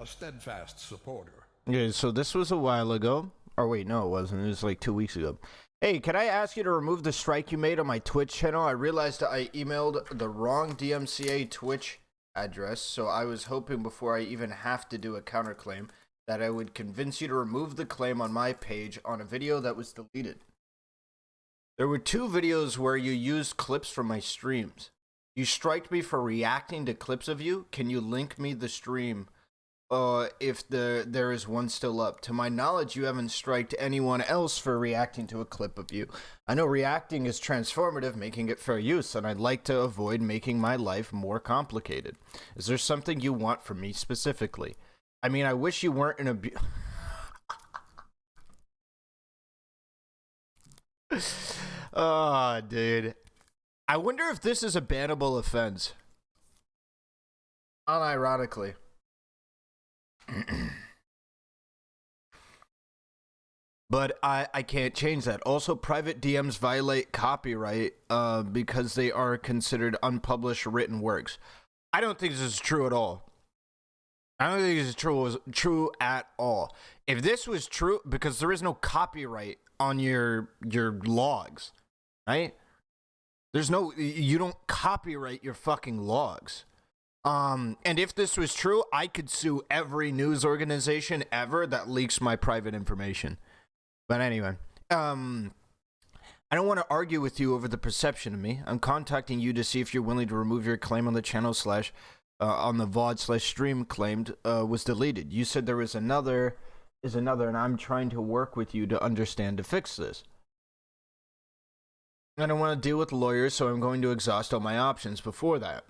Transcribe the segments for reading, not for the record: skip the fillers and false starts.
a steadfast supporter. Okay, so this was a while ago. Or wait, no, it wasn't. It was like 2 weeks ago. Hey, can I ask you to remove the strike you made on my Twitch channel? I realized I emailed the wrong DMCA Twitch address, so I was hoping before I even have to do a counterclaim that I would convince you to remove the claim on my page on a video that was deleted. There were 2 videos where you used clips from my streams. You striked me for reacting to clips of you. Can you link me the stream if there is one still up? To my knowledge, you haven't striked anyone else for reacting to a clip of you. I know reacting is transformative, making it fair use, and I'd like to avoid making my life more complicated. Is there something you want from me specifically? I mean, I wish you weren't an Oh, dude. I wonder if this is a bannable offense. Unironically. But I can't change that. Also, private DMs violate copyright because they are considered unpublished written works. I don't think this is true at all. I don't think this is true at all. If this was true, because there is no copyright on your logs, right? There's no, you don't copyright your fucking logs. And if this was true, I could sue every news organization ever that leaks my private information. But anyway, I don't want to argue with you over the perception of me. I'm contacting you to see if you're willing to remove your claim on the channel on the VOD/stream claimed was deleted. You said there was another, and I'm trying to work with you to understand to fix this. I don't want to deal with lawyers, so I'm going to exhaust all my options before that.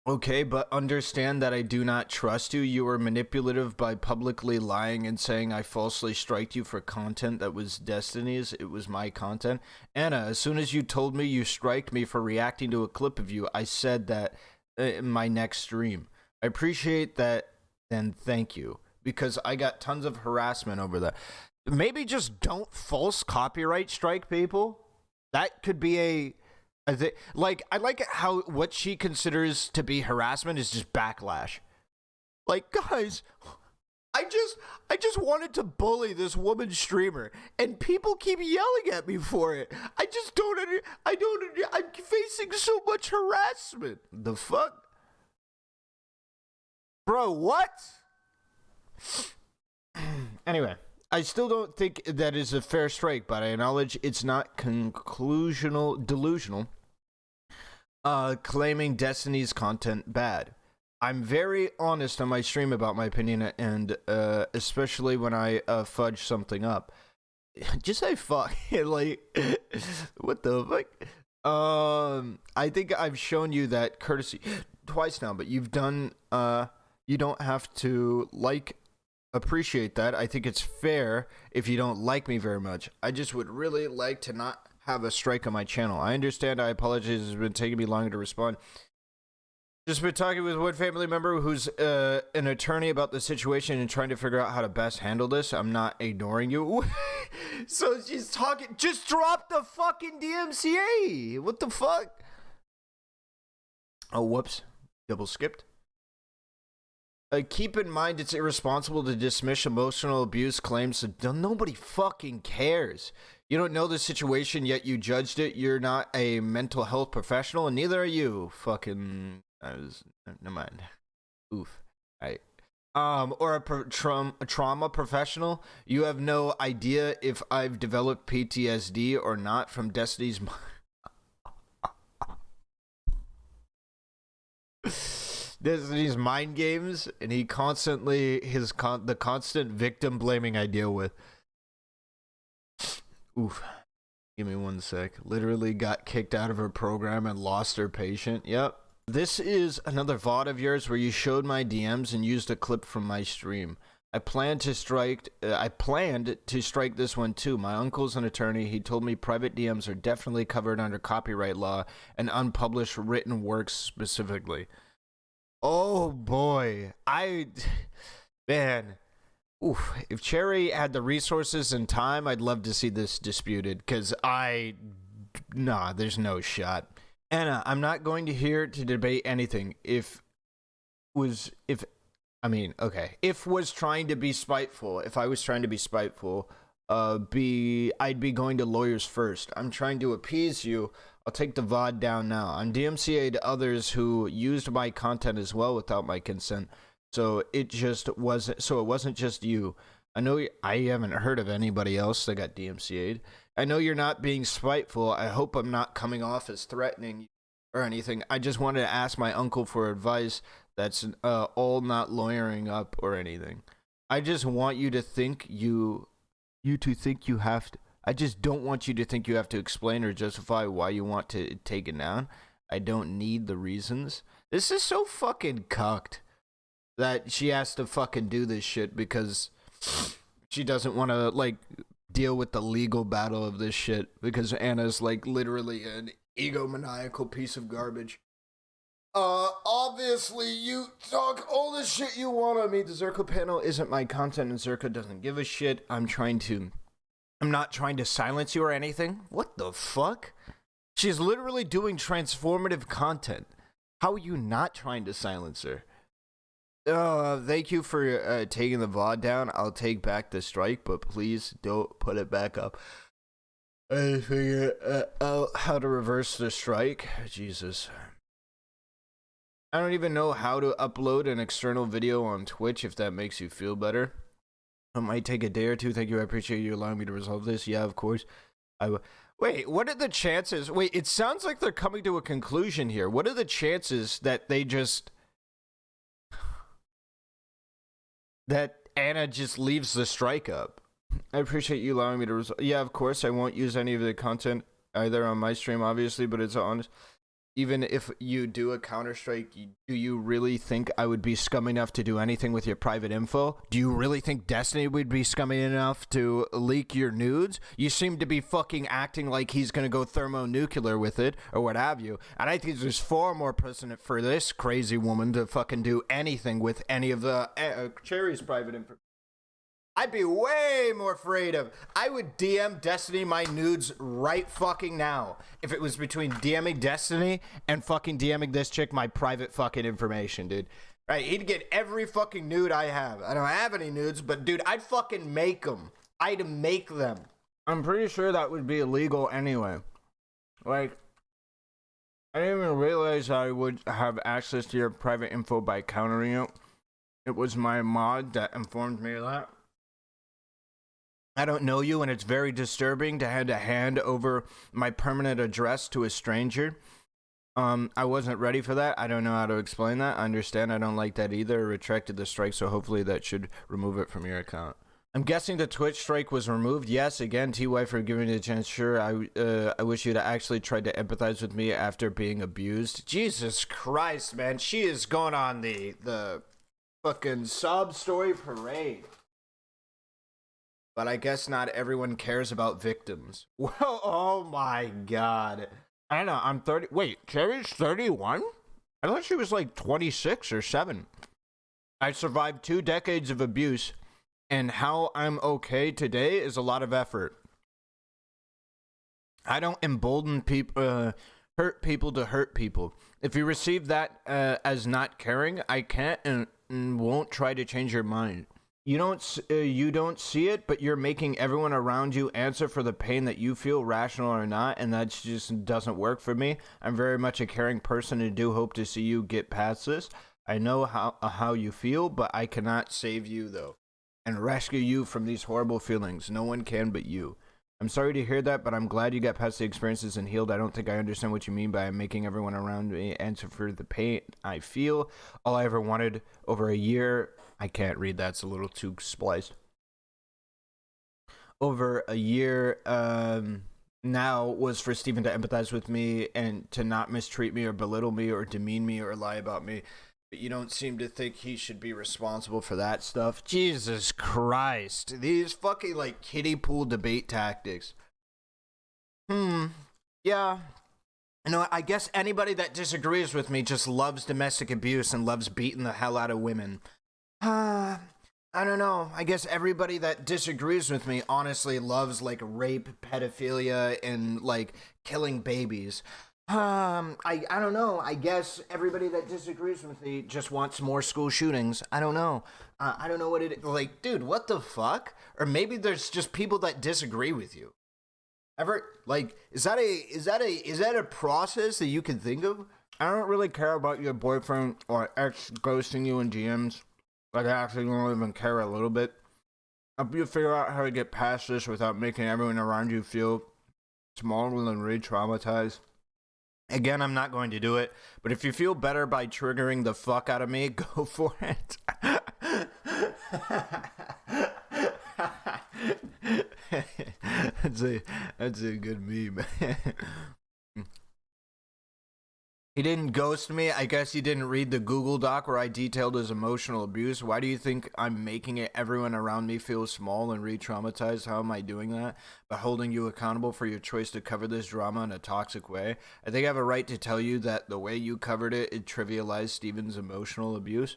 Okay, but understand that I do not trust you. You were manipulative by publicly lying and saying I falsely striked you for content that was Destiny's. It was my content. Anna, as soon as you told me you striked me for reacting to a clip of you, I said that in my next stream. I appreciate that, and thank you, because I got tons of harassment over that. Maybe just don't false copyright strike people. That could be like, I like how what she considers to be harassment is just backlash. Like, guys, I just wanted to bully this woman streamer, and people keep yelling at me for it. I just don't I'm facing so much harassment. The fuck? Bro, what? Anyway. I still don't think that is a fair strike, but I acknowledge it's not delusional, claiming Destiny's content bad. I'm very honest on my stream about my opinion, and especially when I fudge something up. Just say fuck. Like, what the fuck? I think I've shown you that courtesy twice now, but you've done, you don't have to appreciate that. I think it's fair if you don't like me very much. I just would really like to not have a strike on my channel. I understand. I apologize. It's been taking me longer to respond. Just been talking with one family member who's an attorney about the situation and trying to figure out how to best handle this. I'm not ignoring you. So she's talking. Just drop the fucking DMCA. What the fuck? Oh, whoops. Double skipped. Keep in mind it's irresponsible to dismiss emotional abuse claims. So nobody fucking cares. You don't know the situation, yet you judged it. You're not a mental health professional, and neither are you. Fucking... never mind. Oof. Alright. Or a trauma professional. You have no idea if I've developed PTSD or not from Destiny's... Destiny's mind games, and he constantly the constant victim blaming I deal with. Oof. Give me one sec. Literally got kicked out of her program and lost her patient. Yep. This is another VOD of yours where you showed my DMs and used a clip from my stream. I planned to strike this one too. My uncle's an attorney. He told me private DMs are definitely covered under copyright law and unpublished written works specifically. Oh boy, man, oof. If Chaeiry had the resources and time, I'd love to see this disputed, because there's no shot. Anna, I'm not going to here to debate anything. If I mean, okay. If I was trying to be spiteful, I'd be going to lawyers first. I'm trying to appease you. I'll take the VOD down now. I'm DMCA'd others who used my content as well without my consent. It wasn't just you. I know I haven't heard of anybody else that got DMCA'd. I know you're not being spiteful. I hope I'm not coming off as threatening or anything. I just wanted to ask my uncle for advice. That's all not lawyering up or anything. I just want you to think you have to. I just don't want you to think you have to explain or justify why you want to take it down. I don't need the reasons. This is so fucking cucked that she has to fucking do this shit because she doesn't want to, like, deal with the legal battle of this shit because Anna's, like, literally an egomaniacal piece of garbage. Obviously, you talk all the shit you want on me. The Zerka panel isn't my content, and Zerka doesn't give a shit. I'm not trying to silence you or anything. What the fuck? She's literally doing transformative content. How are you not trying to silence her? Thank you for taking the VOD down. I'll take back the strike, but please don't put it back up. I figure out how to reverse the strike. Jesus. I don't even know how to upload an external video on Twitch if that makes you feel better. It might take a day or two. Thank you. I appreciate you allowing me to resolve this. Yeah, of course. Wait, what are the chances? Wait, it sounds like they're coming to a conclusion here. What are the chances that that Anna just leaves the strike up? I appreciate you allowing me to resolve. Yeah, of course. I won't use any of the content either on my stream, obviously, but it's honest. Even if you do a counter-strike, do you really think I would be scum enough to do anything with your private info? Do you really think Destiny would be scummy enough to leak your nudes? You seem to be fucking acting like he's gonna go thermonuclear with it, or what have you. And I think there's far more precedent for this crazy woman to fucking do anything with any of the Chaeiry's private info. I'd be way more afraid of. I would DM Destiny my nudes right fucking now if it was between DMing Destiny and fucking DMing this chick my private fucking information, dude. Right, he'd get every fucking nude I have. I don't have any nudes, but dude, I'd fucking make them. I'd make them. I'm pretty sure that would be illegal anyway. Like, I didn't even realize I would have access to your private info by countering it. It was my mod that informed me of that. I don't know you, and it's very disturbing to have to hand over my permanent address to a stranger. I wasn't ready for that. I don't know how to explain that. I understand. I don't like that either. I retracted the strike, so hopefully that should remove it from your account. I'm guessing the Twitch strike was removed. Yes, again, TY for giving me a chance. Sure, I wish you'd actually tried to empathize with me after being abused. Jesus Christ, man. She is going on the fucking sob story parade. But I guess not everyone cares about victims. Well, oh my god. Anna, I'm 30. Wait, Chaeiry's 31? I thought she was like 26 or 7. I survived 2 decades of abuse, and how I'm okay today is a lot of effort. I don't embolden people, hurt people to hurt people. If you receive that as not caring, I can't and won't try to change your mind. You don't see it, but you're making everyone around you answer for the pain that you feel, rational or not, and that just doesn't work for me. I'm very much a caring person and do hope to see you get past this. I know how you feel, but I cannot save you, though, and rescue you from these horrible feelings. No one can but you. I'm sorry to hear that, but I'm glad you got past the experiences and healed. I don't think I understand what you mean by making everyone around me answer for the pain I feel. All I ever wanted over a year... I can't read that. It's a little too spliced. Over a year now was for Steven to empathize with me and to not mistreat me or belittle me or demean me or lie about me. But you don't seem to think he should be responsible for that stuff. Jesus Christ. These fucking like kiddie pool debate tactics. Yeah. You know, I guess anybody that disagrees with me just loves domestic abuse and loves beating the hell out of women. I don't know. I guess everybody that disagrees with me honestly loves, like, rape, pedophilia, and, like, killing babies. I don't know. I guess everybody that disagrees with me just wants more school shootings. I don't know. I don't know what it like, dude. What the fuck? Or maybe there's just people that disagree with you. Ever like is that a process that you can think of? I don't really care about your boyfriend or ex ghosting you in DMs. Like I actually don't even care a little bit. Help you figure out how to get past this without making everyone around you feel small and re-traumatized. Again, I'm not going to do it, but if you feel better by triggering the fuck out of me, go for it. that's a good meme. He didn't ghost me. I guess he didn't read the Google Doc where I detailed his emotional abuse. Why do you think I'm making it everyone around me feel small and re-traumatized? How am I doing that? By holding you accountable for your choice to cover this drama in a toxic way. I think I have a right to tell you that the way you covered it, it trivialized Steven's emotional abuse.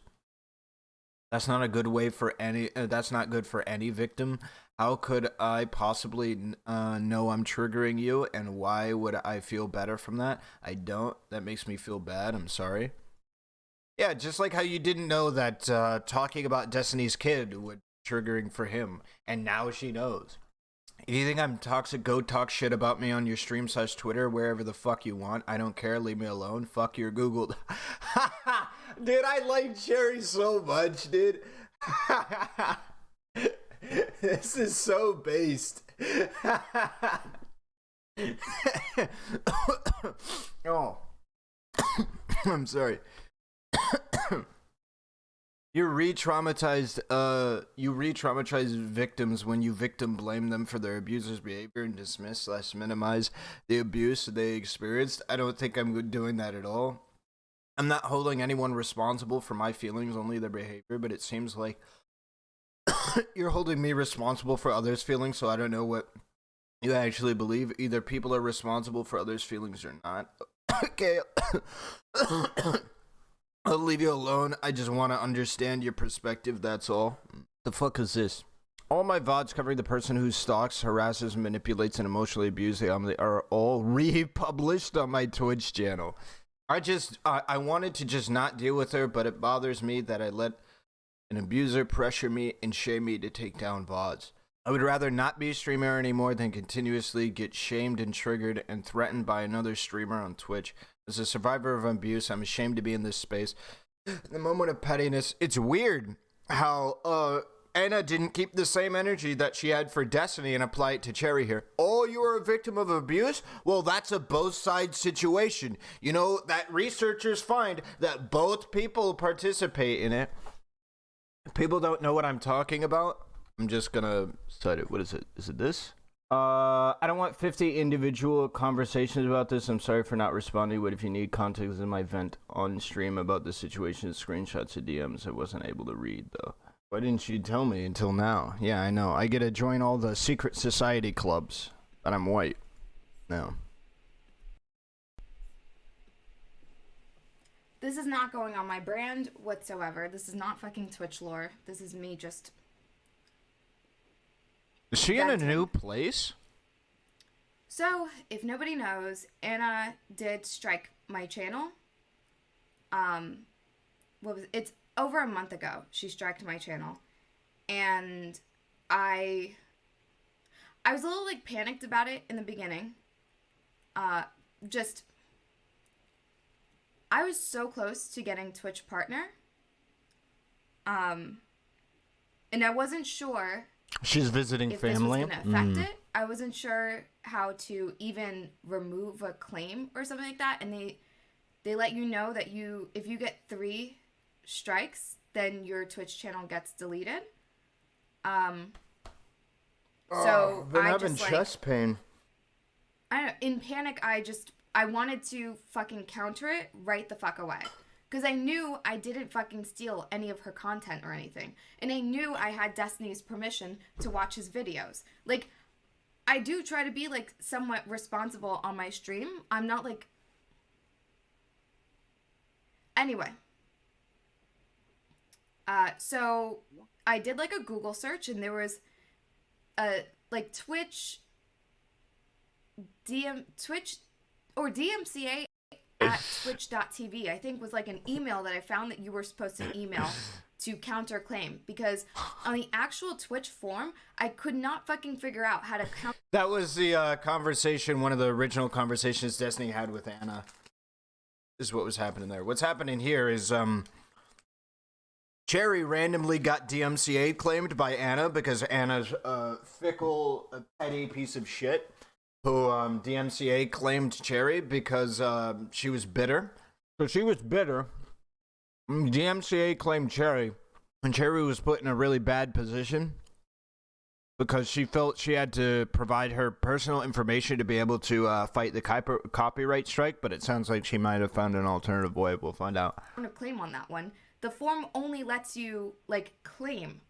That's not a good way for any. That's not good for any victim. How could I possibly know I'm triggering you, and why would I feel better from that? I don't. That makes me feel bad. I'm sorry. Yeah, just like how you didn't know that talking about Destiny's kid would be triggering for him, and now she knows. If you think I'm toxic, go talk shit about me on your stream/Twitter, wherever the fuck you want. I don't care. Leave me alone. Fuck your Google. Dude, I like Chaeiry so much, dude. This is so based. Oh. I'm sorry. You re-traumatize victims when you victim blame them for their abuser's behavior and dismiss/minimize the abuse they experienced. I don't think I'm doing that at all. I'm not holding anyone responsible for my feelings, only their behavior, but it seems like you're holding me responsible for others' feelings, so I don't know what you actually believe. Either people are responsible for others' feelings or not. Okay. I'll leave you alone. I just want to understand your perspective, that's all. The fuck is this? All my VODs covering the person who stalks, harasses, manipulates, and emotionally abuses the family are all republished on my Twitch channel. I wanted to just not deal with her, but it bothers me that I let an abuser pressure me and shame me to take down VODs. I would rather not be a streamer anymore than continuously get shamed and triggered and threatened by another streamer on Twitch. As a survivor of abuse, I'm ashamed to be in this space. In the moment of pettiness, it's weird how Anna didn't keep the same energy that she had for Destiny and apply it to Chaeiry here. Oh, you were a victim of abuse? Well, that's a both sides situation. You know, that researchers find that both people participate in it. People don't know what I'm talking about. I'm just gonna cite it. What is it? Is it this? I don't want 50 individual conversations about this. I'm sorry for not responding, but if you need context in my vent on stream about the situation, screenshots of DMs I wasn't able to read, though. Why didn't you tell me until now? Yeah, I know. I get to join all the secret society clubs, but I'm white. No. This is not going on my brand whatsoever. This is not fucking Twitch lore. This is me just... Is she in a new place? So, if nobody knows, Anna did strike my channel. It's over a month ago she striked my channel. And I was a little like panicked about it in the beginning. I was so close to getting Twitch partner. And I wasn't sure she's visiting if family. This was going to affect it. I wasn't sure how to even remove a claim or something like that. And they let you know that if you get 3 strikes, then your Twitch channel gets deleted. So been having chest pain. I don't know, in panic, I wanted to fucking counter it right the fuck away. Because I knew I didn't fucking steal any of her content or anything. And I knew I had Destiny's permission to watch his videos. Like, I do try to be, like, somewhat responsible on my stream. I'm not, like... Anyway. So, I did, like, a Google search, and there was a, like, Twitch or DMCA at twitch.tv, I think was like an email that I found that you were supposed to email to counterclaim, because on the actual Twitch form, I could not fucking figure out how to counter. That was the conversation, one of the original conversations Destiny had with Anna. This is what was happening there. What's happening here is Chaeiry randomly got DMCA claimed by Anna because Anna's a fickle, petty piece of shit who DMCA claimed Chaeiry because she was bitter. So she was bitter. DMCA claimed Chaeiry, and Chaeiry was put in a really bad position because she felt she had to provide her personal information to be able to fight the copyright strike, but it sounds like she might have found an alternative way. We'll find out. I'm going to claim on that one. The form only lets you, like, claim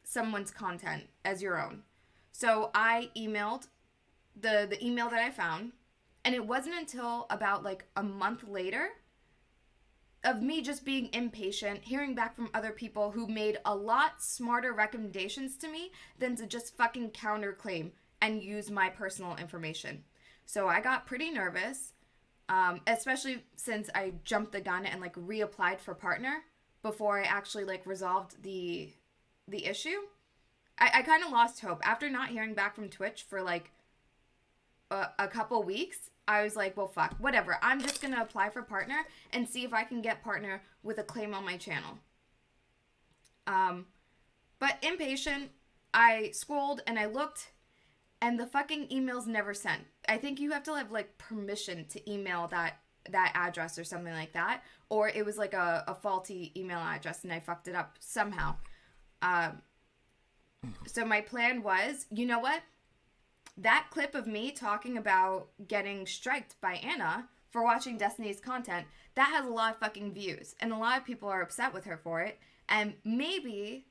someone's content as your own. So I emailed the email that I found, and it wasn't until about, like, a month later of me just being impatient, hearing back from other people who made a lot smarter recommendations to me than to just fucking counterclaim and use my personal information. So I got pretty nervous, especially since I jumped the gun and like reapplied for partner before I actually like resolved the issue. I kind of lost hope after not hearing back from Twitch for like a couple weeks. I was like, well, fuck, whatever. I'm just going to apply for partner and see if I can get partner with a claim on my channel. But impatient, I scrolled and I looked, and the fucking email's never sent. I think you have to have, like, permission to email that address or something like that. Or it was, like, a faulty email address, and I fucked it up somehow. So my plan was, you know what? That clip of me talking about getting striked by Anna for watching Destiny's content, that has a lot of fucking views. And a lot of people are upset with her for it. And maybe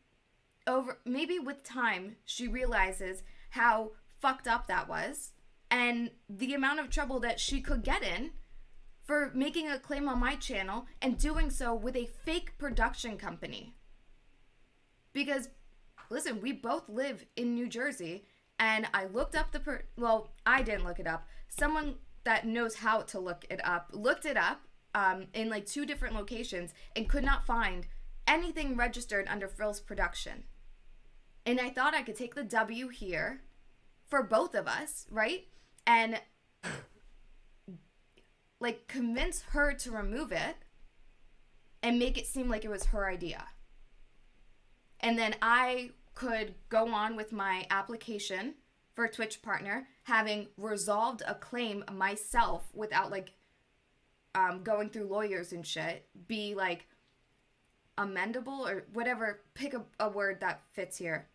with time, she realizes how fucked up that was. And the amount of trouble that she could get in for making a claim on my channel and doing so with a fake production company. Because, listen, we both live in New Jersey. And I looked up I didn't look it up. Someone that knows how to looked it up in like 2 different locations and could not find anything registered under Frills Production. And I thought I could take the W here for both of us, right? And like convince her to remove it and make it seem like it was her idea. And then I could go on with my application for a Twitch partner, having resolved a claim myself without like going through lawyers and shit, be like amendable or whatever, pick a word that fits here.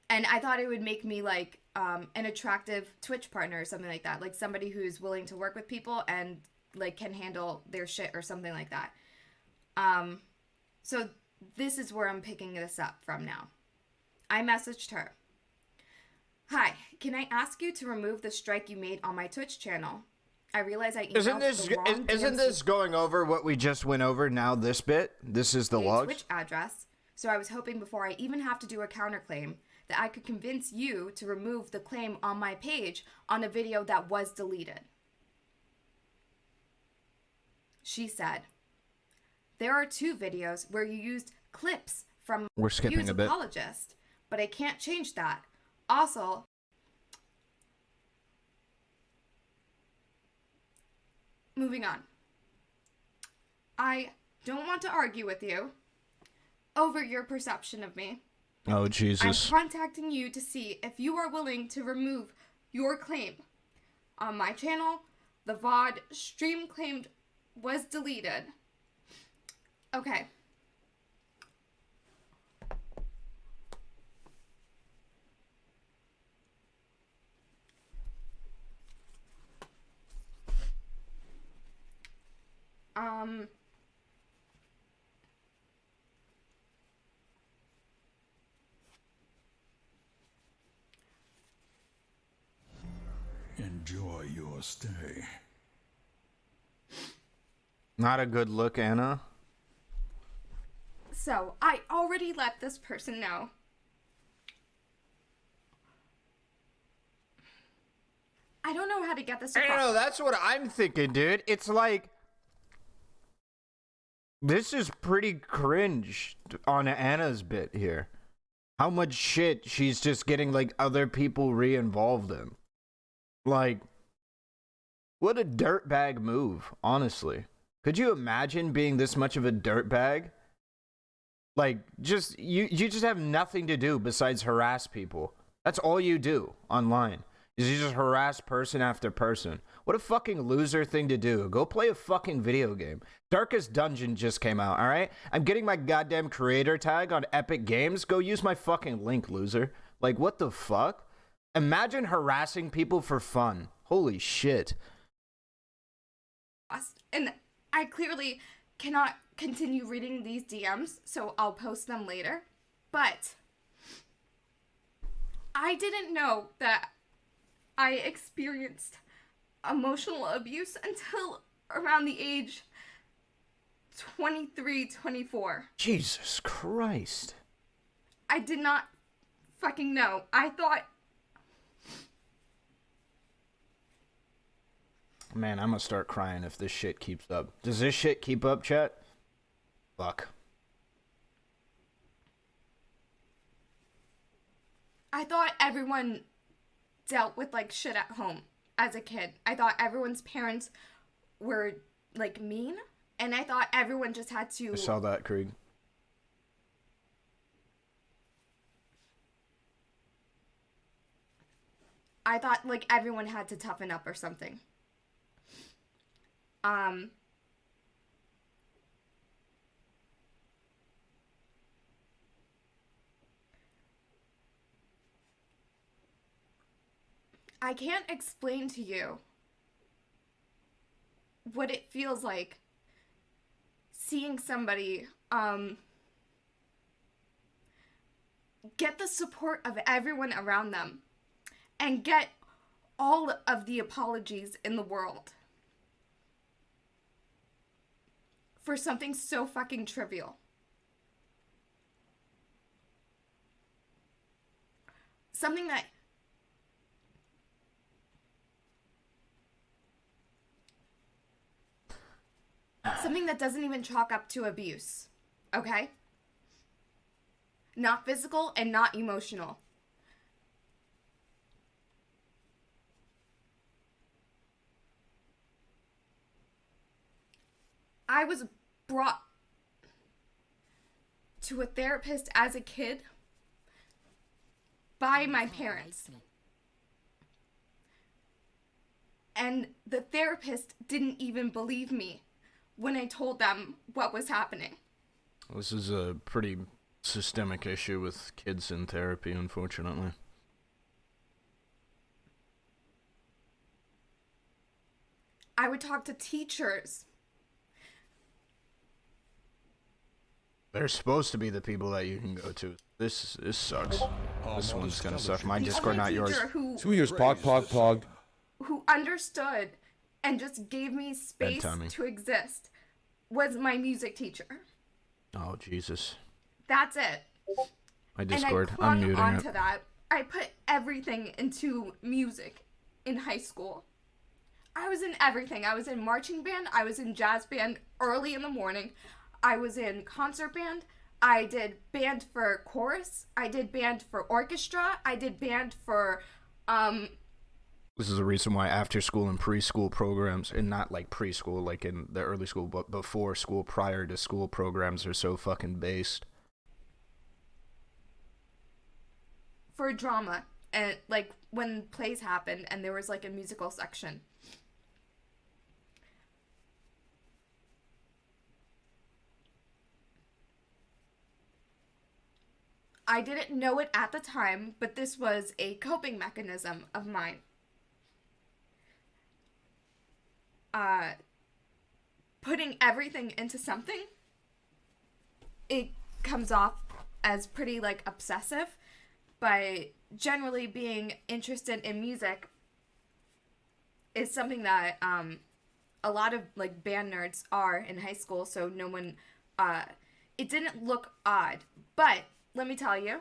And I thought it would make me like an attractive Twitch partner or something like that, like somebody who's willing to work with people and like can handle their shit or something like that. So this is where I'm picking this up from now. I messaged her. Hi, can I ask you to remove the strike you made on my Twitch channel? I realize I emailed Isn't this going over what we just went over now, this bit? This is the logs? Twitch address. So I was hoping before I even have to do a counterclaim that I could convince you to remove the claim on my page on a video that was deleted. She said, there are 2 videos where you used clips from We're skipping a bit. Apologist, but I can't change that. Also, moving on. I don't want to argue with you over your perception of me. Oh, Jesus. I'm contacting you to see if you are willing to remove your claim. On my channel, the VOD stream claimed was deleted. Okay. Enjoy your stay. Not a good look, Anna. So, I already let this person know. I don't know how to get this I across. don't know, that's what I'm thinking, dude. It's like, this is pretty cringe on Anna's bit here. How much shit she's just getting, like, other people re-involved in. Like, what a dirtbag move, honestly. Could you imagine being this much of a dirtbag? Like, just, you just have nothing to do besides harass people. That's all you do online. Is you just harass person after person. What a fucking loser thing to do. Go play a fucking video game. Darkest Dungeon just came out, alright? I'm getting my goddamn creator tag on Epic Games. Go use my fucking link, loser. Like, what the fuck? Imagine harassing people for fun. Holy shit. And I clearly cannot continue reading these DMs, so I'll post them later. But I didn't know that I experienced emotional abuse until around the age 23, 24. Jesus Christ. I did not fucking know. I thought... Man, I'm gonna start crying if this shit keeps up. Does this shit keep up, chat? Fuck. I thought everyone dealt with, like, shit at home as a kid. I thought everyone's parents were, like, mean. And I thought everyone just had to... I saw that, Krieg. I thought, like, everyone had to toughen up or something. I can't explain to you what it feels like seeing somebody get the support of everyone around them and get all of the apologies in the world for something so fucking trivial. Something that doesn't even chalk up to abuse, okay? Not physical and not emotional. I was brought to a therapist as a kid by my parents. And the therapist didn't even believe me when I told them what was happening. This is a pretty systemic issue with kids in therapy, unfortunately. I would talk to teachers. They're supposed to be the people that you can go to. This sucks. This one's gonna suck. My Discord, not yours. Two years, pog. Who understood and just gave me space to exist was my music teacher. Oh, Jesus. That's it. My Discord, and I I'm clung muting onto it. that. I put everything into music in high school. I was in everything. I was in marching band. I was in jazz band early in the morning. I was in concert band. I did band for chorus. I did band for orchestra. I did band for, This is the reason why after school and preschool programs, and not like preschool, like in the early school, but before school, prior to school programs are so fucking based. for drama. And, like, when plays happened and there was, like, a musical section. I didn't know it at the time, but this was a coping mechanism of mine. Putting everything into something, it comes off as pretty, like, obsessive, but generally being interested in music is something that a lot of, like, band nerds are in high school, so no one, it didn't look odd, but let me tell you,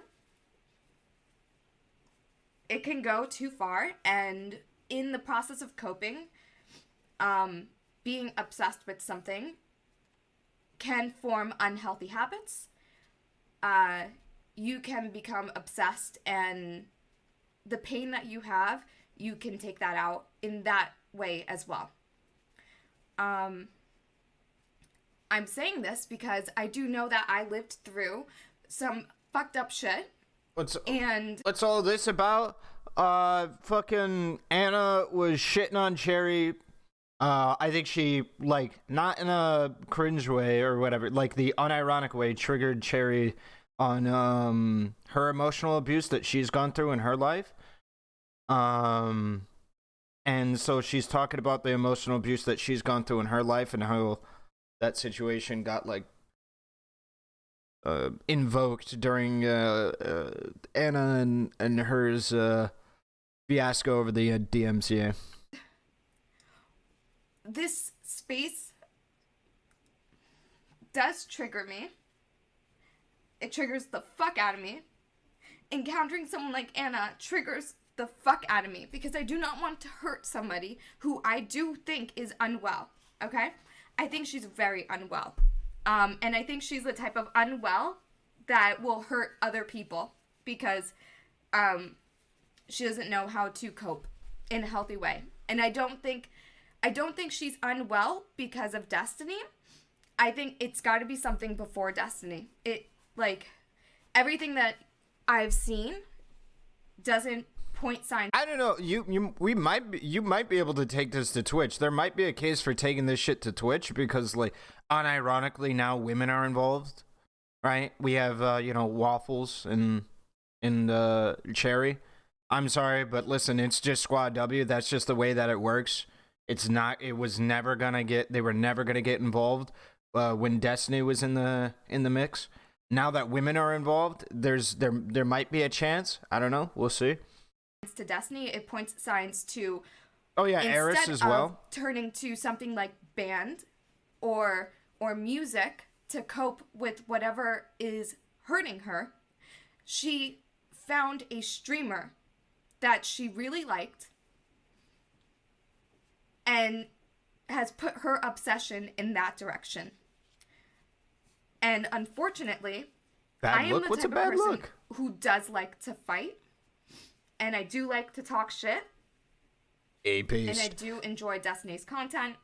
it can go too far, and in the process of coping, being obsessed with something can form unhealthy habits. You can become obsessed, and the pain that you have, you can take that out in that way as well. I'm saying this because I do know that I lived through some fucked up shit. What's all this about? Fucking Anna was shitting on Chaeiry. I think she, like, not in a cringe way or whatever, like the unironic way, triggered Chaeiry on her emotional abuse that she's gone through in her life. And so she's talking about the emotional abuse that she's gone through in her life and how that situation got, like, invoked during Anna and hers fiasco over the DMCA. This space does trigger me. It triggers the fuck out of me. Encountering someone like Anna triggers the fuck out of me because I do not want to hurt somebody who I do think is unwell, okay? I think she's very unwell. And I think she's the type of unwell that will hurt other people because she doesn't know how to cope in a healthy way. And I don't think she's unwell because of Destiny. I think it's got to be something before Destiny. It, like, everything that I've seen doesn't point signs. I don't know. You might be able to take this to Twitch. There might be a case for taking this shit to Twitch because, like, unironically now women are involved, right? We have Waffles and Chaeiry. I'm sorry, but listen, it's just Squad W. That's just the way that it works. They were never gonna get involved when Destiny was in the mix. Now that women are involved, there might be a chance. I don't know. We'll see. To Destiny, it points signs to Eris as well. Turning to something like band or music to cope with whatever is hurting her. She found a streamer that she really liked and has put her obsession in that direction. And unfortunately, I am the type of person who does like to fight, and I do like to talk shit. And I do enjoy Destiny's content,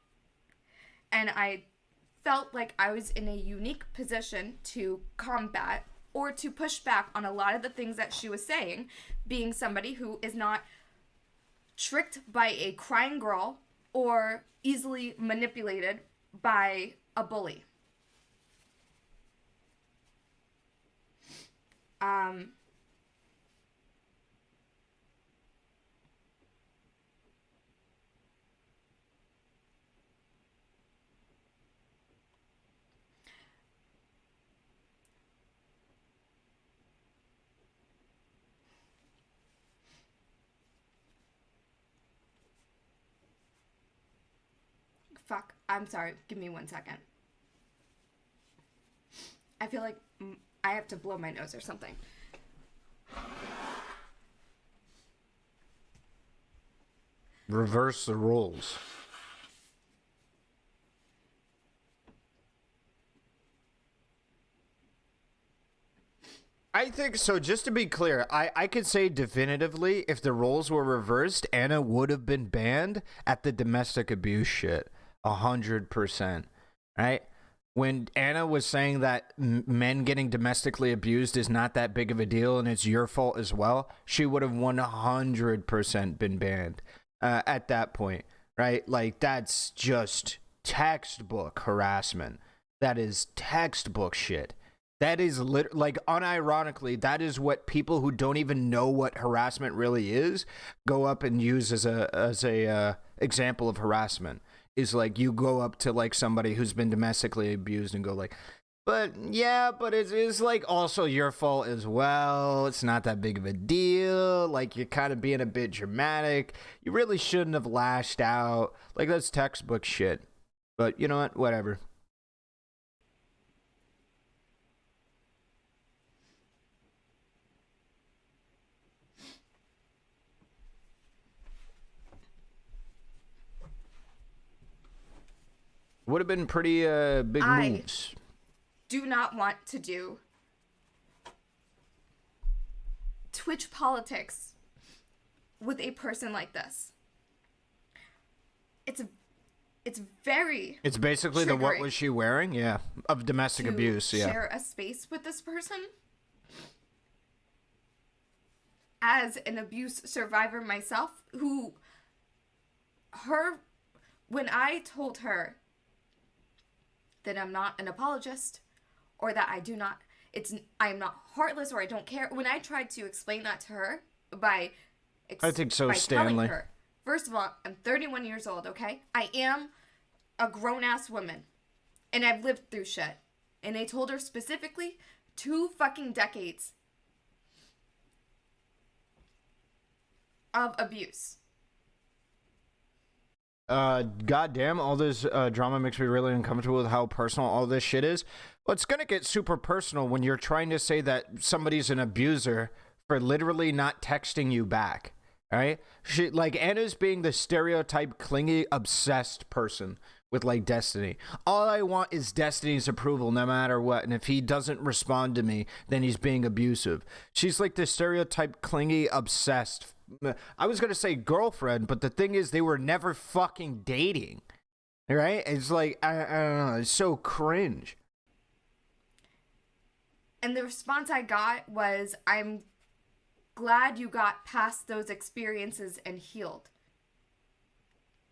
and I felt like I was in a unique position to combat or to push back on a lot of the things that she was saying, being somebody who is not tricked by a crying girl or easily manipulated by a bully. Fuck, I'm sorry. Give me 1 second. I feel like I have to blow my nose or something. Reverse the roles. I think so. Just to be clear, I could say definitively if the roles were reversed, Anna would have been banned at the domestic abuse shit. 100%. Right? When Anna was saying that men getting domestically abused is not that big of a deal and it's your fault as well, she would have 100% been banned at that point. Right? Like, that's just textbook harassment. That is textbook shit. That is like, unironically, that is what people who don't even know what harassment really is go up and use as a example of harassment. Is like, you go up to like somebody who's been domestically abused and go like, but it is like also your fault as well. It's not that big of a deal. Like, you're kind of being a bit dramatic. You really shouldn't have lashed out. Like, that's textbook shit. But you know what? Whatever. Would have been pretty big moves. Do not want to do Twitch politics with a person like this. It's very It's basically the what was she wearing? Yeah. Of domestic abuse, yeah. Share a space with this person. As an abuse survivor myself, when I told her that I'm not an apologist, or that I am not heartless, or I don't care, when I tried to explain that to her by Stanley. Telling her, first of all, I'm 31 years old, okay? I am a grown-ass woman, and I've lived through shit. And I told her specifically 2 fucking decades of abuse. Goddamn, all this drama makes me really uncomfortable with how personal all this shit is. Well, it's gonna get super personal when you're trying to say that somebody's an abuser for literally not texting you back. All right? Anna's being the stereotype, clingy, obsessed person with, like, Destiny. All I want is Destiny's approval no matter what, and if he doesn't respond to me, then he's being abusive. She's like the stereotype, clingy, obsessed. I was going to say girlfriend, but the thing is they were never fucking dating. Right? It's like, I don't know, it's so cringe. And the response I got was, I'm glad you got past those experiences and healed.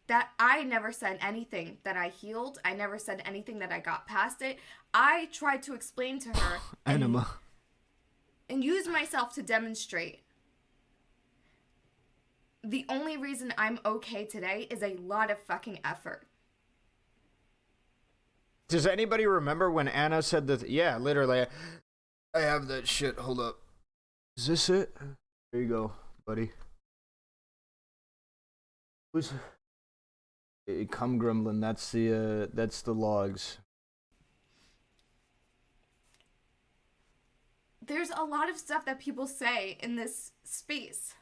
That I never said anything that I healed. I never said anything that I got past it. I tried to explain to her and use myself to demonstrate. The only reason I'm okay today is a lot of fucking effort. Does anybody remember when Anna said that? Yeah, literally. I have that shit. Hold up. Is this it? There you go, buddy. Who's... Come Gremlin, that's the logs. There's a lot of stuff that people say in this space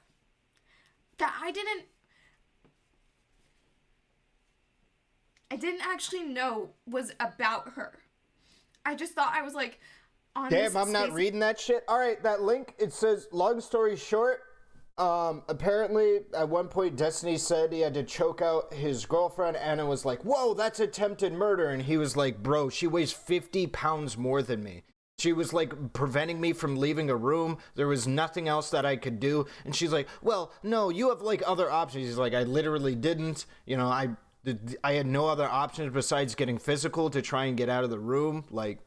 that I didn't actually know was about her. I just thought I was like on Damn, this I'm not reading that shit. All right, that link, it says, long story short, apparently at one point Destiny said he had to choke out his girlfriend. Anna was like, whoa, that's attempted murder. And he was like, bro, she weighs 50 pounds more than me. She was like preventing me from leaving a room. There was nothing else that I could do. And she's like, well, no, you have like other options. He's like, I literally didn't, you know, I had no other options besides getting physical to try and get out of the room. Like,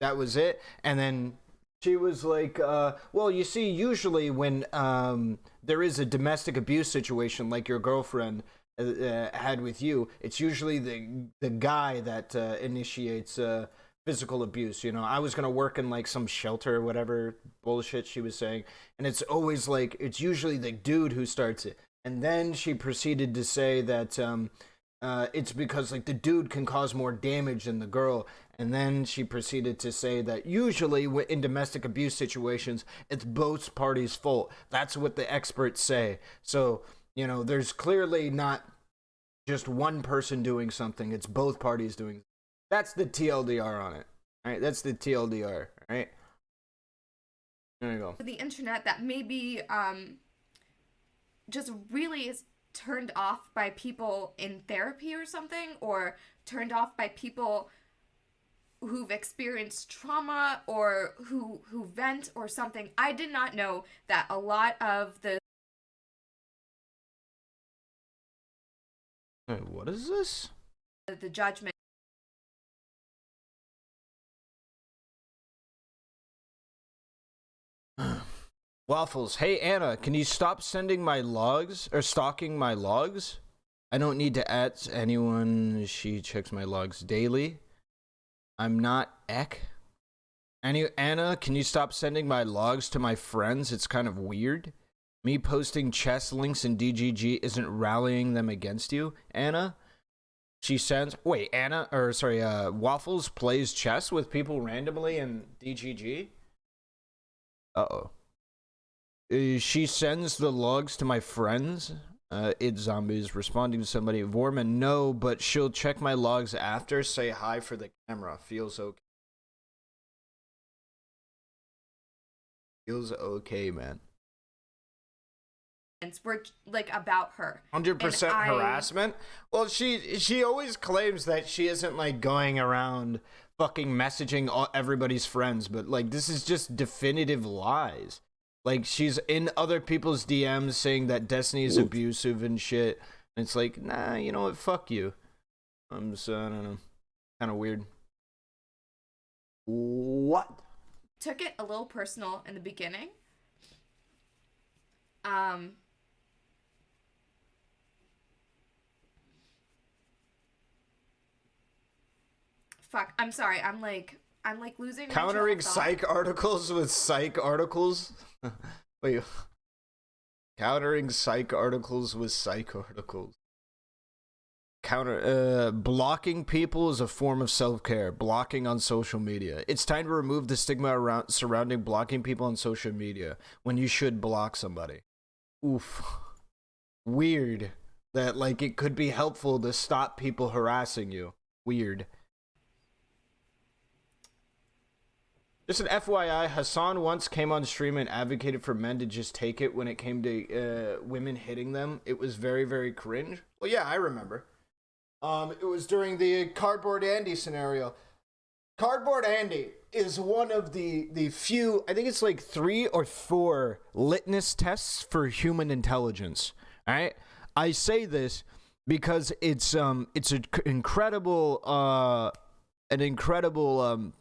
that was it. And then she was like, well, you see, usually when there is a domestic abuse situation like your girlfriend had with you, it's usually the guy that initiates physical abuse. You know, I was going to work in like some shelter or whatever bullshit she was saying. And it's always like, it's usually the dude who starts it. And then she proceeded to say that it's because like the dude can cause more damage than the girl. And then she proceeded to say that usually in domestic abuse situations, it's both parties' fault. That's what the experts say. So, you know, there's clearly not just one person doing something. It's both parties doing. That's the TLDR on it. All right, that's the TLDR. All right. There you go. The internet that maybe just really is turned off by people in therapy or something, or turned off by people who've experienced trauma or who vent or something. I did not know that a lot of the Wait, what is this? The judgment Waffles, hey Anna, can you stop sending my logs or stalking my logs? I don't need to at anyone. She checks my logs daily. I'm not Ek. Anna, can you stop sending my logs to my friends? It's kind of weird. Me posting chess links in DGG isn't rallying them against you, Anna. She sends. Wait, Waffles plays chess with people randomly in DGG. Uh-oh. She sends the logs to my friends. It's zombies responding to somebody. Vorman, no, but she'll check my logs after. Say hi for the camera. Feels okay. Feels okay, man. Were like about her 100% harassment. Well, she always claims that she isn't like going around fucking messaging everybody's friends, but like this is just definitive lies. Like she's in other people's DMs saying that Destiny is abusive and shit. And it's like, nah, you know what? Fuck you. I'm just, I don't know, kind of weird. What? Took it a little personal in the beginning. Fuck, I'm sorry. I'm like losing my Countering train of thought. psych articles with psych articles? Wait. Countering psych articles with psych articles. Blocking people is a form of self-care. Blocking on social media. It's time to remove the stigma surrounding blocking people on social media when you should block somebody. Oof. Weird that like it could be helpful to stop people harassing you. Weird. Just an FYI, Hassan once came on stream and advocated for men to just take it when it came to women hitting them. It was very, very cringe. Well, yeah, I remember. It was during the Cardboard Andy scenario. Cardboard Andy is one of the few, I think it's like 3 or 4 litmus tests for human intelligence. All right? I say this because it's an incredible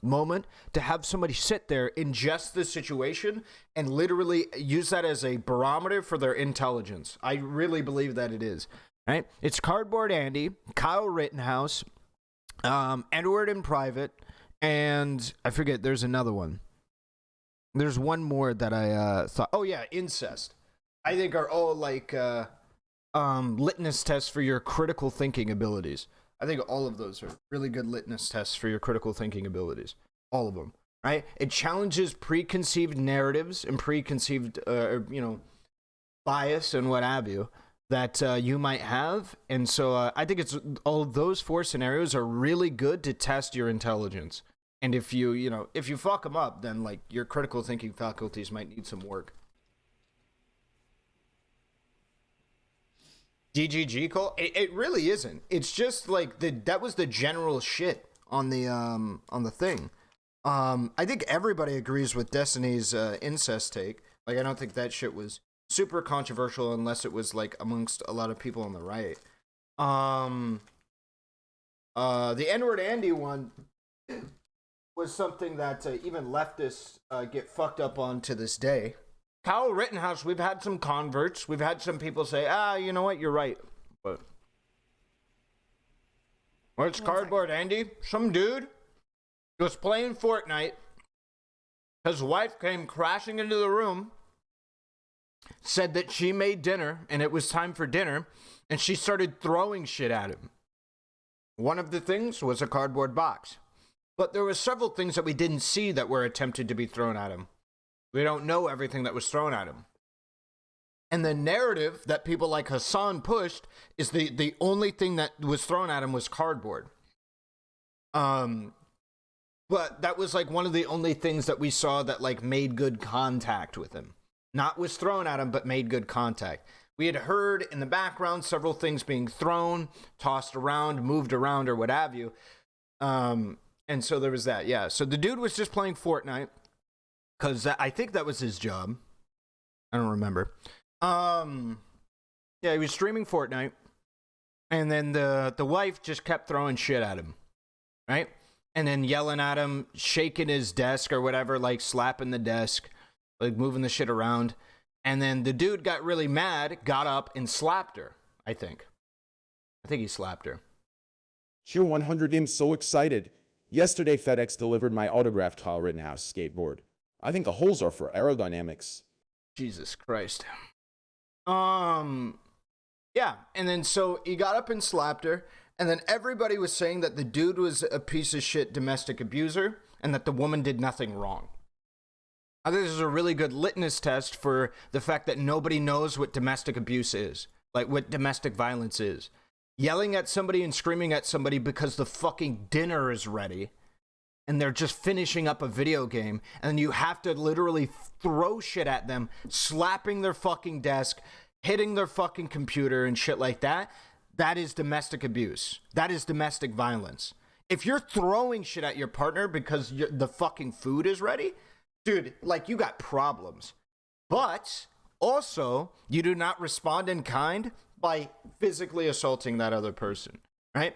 moment to have somebody sit there, ingest the situation, and literally use that as a barometer for their intelligence. I really believe that it is. Right? It's Cardboard Andy, Kyle Rittenhouse, Edward in Private, and I forget, there's another one. There's one more that I thought, oh yeah, incest. I think are all like litmus tests for your critical thinking abilities. I think all of those are really good litmus tests for your critical thinking abilities. All of them, right? It challenges preconceived narratives and preconceived, bias and what have you that you might have. And so I think it's all of those 4 scenarios are really good to test your intelligence. And if you fuck them up, then like your critical thinking faculties might need some work. DGG call? It really isn't. It's just like that was the general shit on the thing. I think everybody agrees with Destiny's incest take. Like I don't think that shit was super controversial unless it was like amongst a lot of people on the right. The N-word Andy one was something that even leftists get fucked up on to this day. Kyle Rittenhouse, we've had some converts. We've had some people say, you know what, you're right. But it's Cardboard Andy. Some dude was playing Fortnite. His wife came crashing into the room, said that she made dinner, and it was time for dinner, and she started throwing shit at him. One of the things was a cardboard box. But there were several things that we didn't see that were attempted to be thrown at him. We don't know everything that was thrown at him. And the narrative that people like Hassan pushed is the only thing that was thrown at him was cardboard. But that was like one of the only things that we saw that like made good contact with him. Not was thrown at him, but made good contact. We had heard in the background several things being thrown, tossed around, moved around, or what have you. And so there was that, yeah. So the dude was just playing Fortnite. Because I think that was his job. I don't remember. Yeah, he was streaming Fortnite. And then the wife just kept throwing shit at him. Right? And then yelling at him, shaking his desk or whatever, like slapping the desk, like moving the shit around. And then the dude got really mad, got up and slapped her, I think. I think he slapped her. Cheer 100, I'm so excited. Yesterday, FedEx delivered my autographed Kyle Rittenhouse skateboard. I think the holes are for aerodynamics. Jesus Christ. Yeah, and then so he got up and slapped her, and then everybody was saying that the dude was a piece of shit domestic abuser, and that the woman did nothing wrong. I think this is a really good litmus test for the fact that nobody knows what domestic abuse is. like what domestic violence is. Yelling at somebody and screaming at somebody because the fucking dinner is ready and they're just finishing up a video game, and you have to literally throw shit at them, slapping their fucking desk, hitting their fucking computer and shit like that. That is domestic abuse. That is domestic violence. If you're throwing shit at your partner because the fucking food is ready, dude, like, you got problems. But also, you do not respond in kind by physically assaulting that other person, right?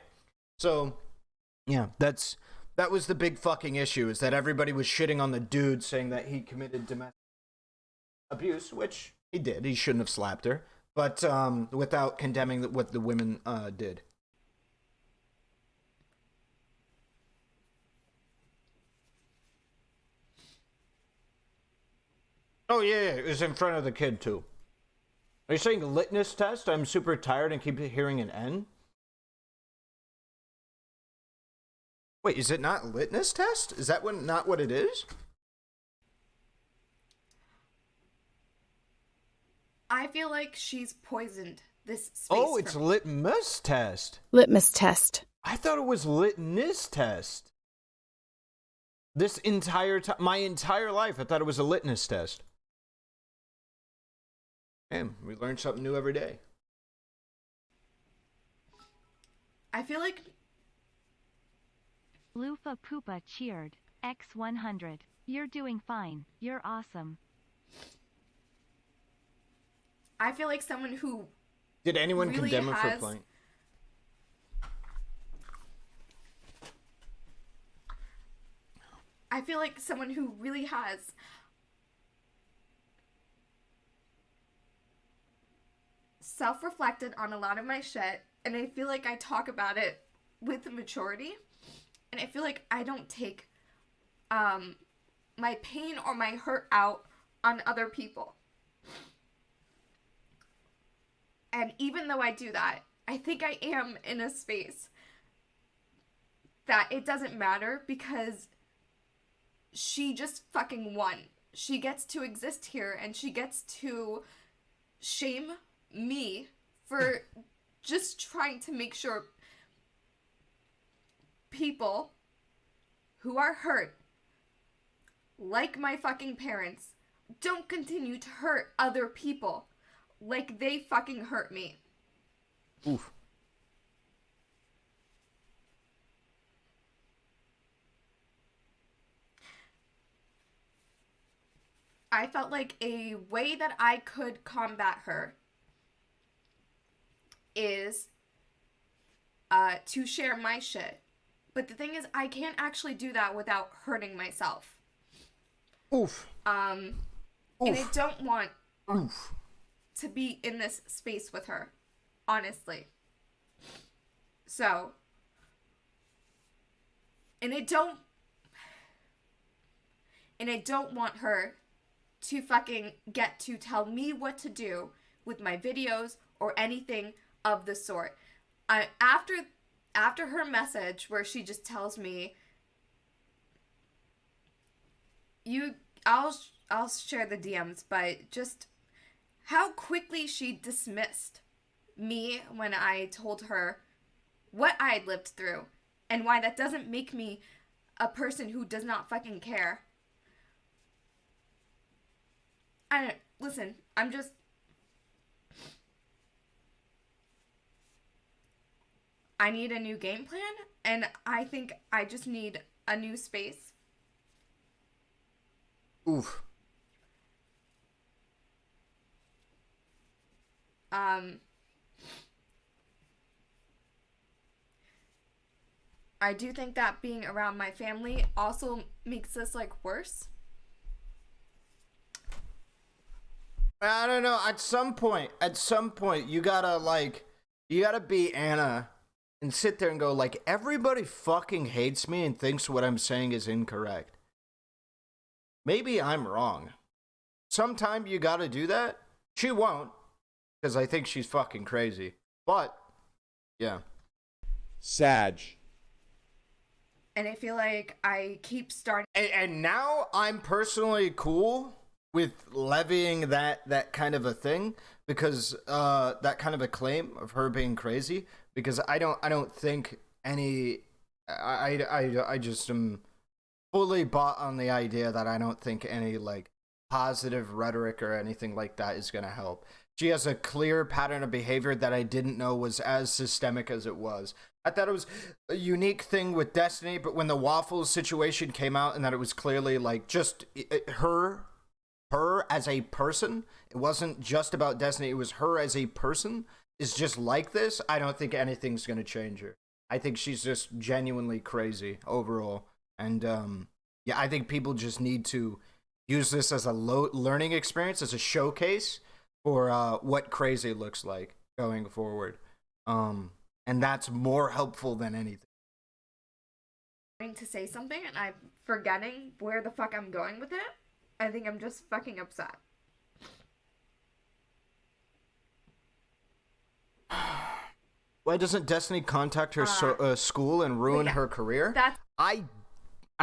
So, yeah, that was the big fucking issue, is that everybody was shitting on the dude, saying that he committed domestic abuse, which he did. He shouldn't have slapped her, but without condemning what the women did. Oh, yeah, it was in front of the kid, too. Are you saying litmus test? I'm super tired and keep hearing an N? Wait, is it not litmus test? Is that not what it is? I feel like she's poisoned this space. Oh, it's litmus test. Litmus test. I thought it was litmus test. This entire time, my entire life, I thought it was a litmus test. Damn, we learn something new every day. I feel like Lufa Poopa cheered. X100. You're doing fine. You're awesome. I feel like someone who Did anyone really condemn him for has- playing? I feel like someone who really has self-reflected on a lot of my shit, and I feel like I talk about it with maturity, and I feel like I don't take my pain or my hurt out on other people. And even though I do that, I think I am in a space that it doesn't matter, because she just fucking won. She gets to exist here, and she gets to shame me for just trying to make sure people who are hurt, like my fucking parents, don't continue to hurt other people like they fucking hurt me. Oof. I felt like a way that I could combat her is to share my shit. But the thing is, I can't actually do that without hurting myself. Oof. And I don't want Oof. to be in this space with her, honestly. So, and I don't want her to fucking get to tell me what to do with my videos or anything of the sort. After her message where she just tells me, I'll share the DMs, but just how quickly she dismissed me when I told her what I had lived through and why that doesn't make me a person who does not fucking care. Listen, I need a new game plan, and I think I just need a new space. Oof. I do think that being around my family also makes this, like, worse. I don't know. At some point, you gotta be Anna and sit there and go, like, everybody fucking hates me and thinks what I'm saying is incorrect. Maybe I'm wrong. Sometime you gotta do that. She won't, because I think she's fucking crazy. But, yeah. Sag. And I feel like I keep starting. And now I'm personally cool with levying that kind of a thing, because that kind of a claim of her being crazy, because I don't think any I just am fully bought on the idea that I don't think any like positive rhetoric or anything like that is going to help. She has a clear pattern of behavior that I didn't know was as systemic as it was. I thought it was a unique thing with Destiny, but when the Waffles situation came out and that it was clearly like just her as a person, it wasn't just about Destiny, it was her as a person is just like this. I don't think anything's going to change her. I think she's just genuinely crazy overall. And yeah, I think people just need to use this as a learning experience, as a showcase for what crazy looks like going forward. And that's more helpful than anything. To say something and I'm forgetting where the fuck I'm going with it. I think I'm just fucking upset. Why doesn't Destiny contact her school and ruin her career? I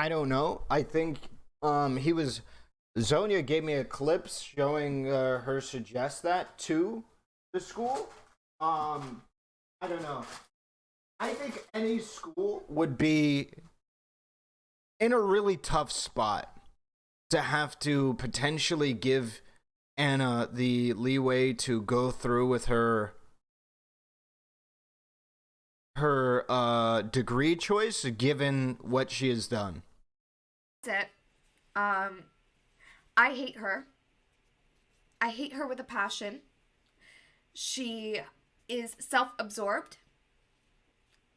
don't know. I think Zonia gave me a clip showing her suggest that to the school. I don't know. I think any school would be in a really tough spot to have to potentially give Anna the leeway to go through with her degree choice, given what she has done. That's it. I hate her. I hate her with a passion. She is self-absorbed.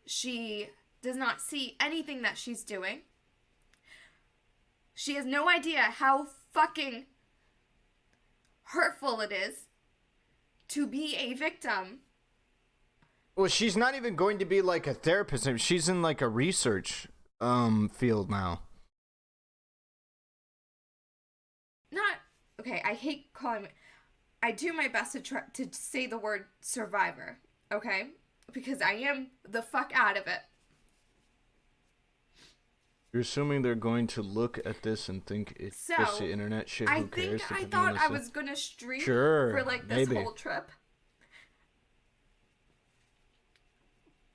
She does not see anything that she's doing. She has no idea how fucking hurtful it is to be a victim. Well, she's not even going to be like a therapist. She's in like a research field now. Okay, I hate calling it. I do my best to try to say the word survivor, okay? Because I am the fuck out of it. You're assuming they're going to look at this and think it's just the internet shit. Who cares? I thought I was gonna stream for like this whole trip.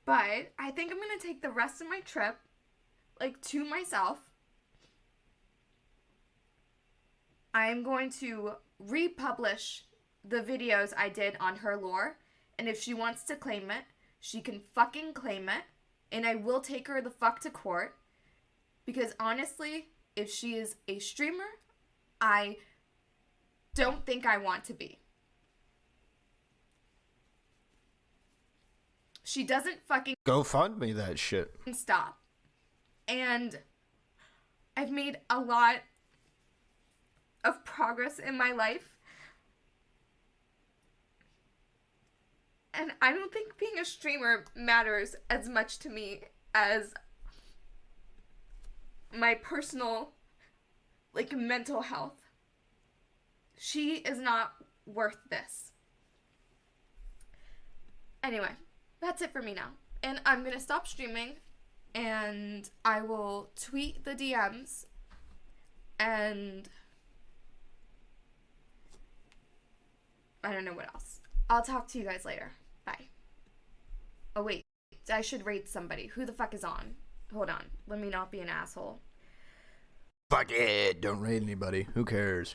But I think I'm gonna take the rest of my trip, like, to myself. I'm going to republish the videos I did on her lore. And if she wants to claim it, she can fucking claim it. And I will take her the fuck to court. Because honestly, if she is a streamer, I don't think I want to be. She doesn't fucking go fund me that shit. Stop. And I've made a lot of progress in my life. And I don't think being a streamer matters as much to me as my personal, like, mental health. She is not worth this. Anyway, that's it for me now. And I'm gonna stop streaming, and I will tweet the DMs, and I don't know what else. I'll talk to you guys later. Bye. Oh, wait. I should rate somebody. Who the fuck is on? Hold on. Let me not be an asshole. Fuck it. Don't rate anybody. Who cares?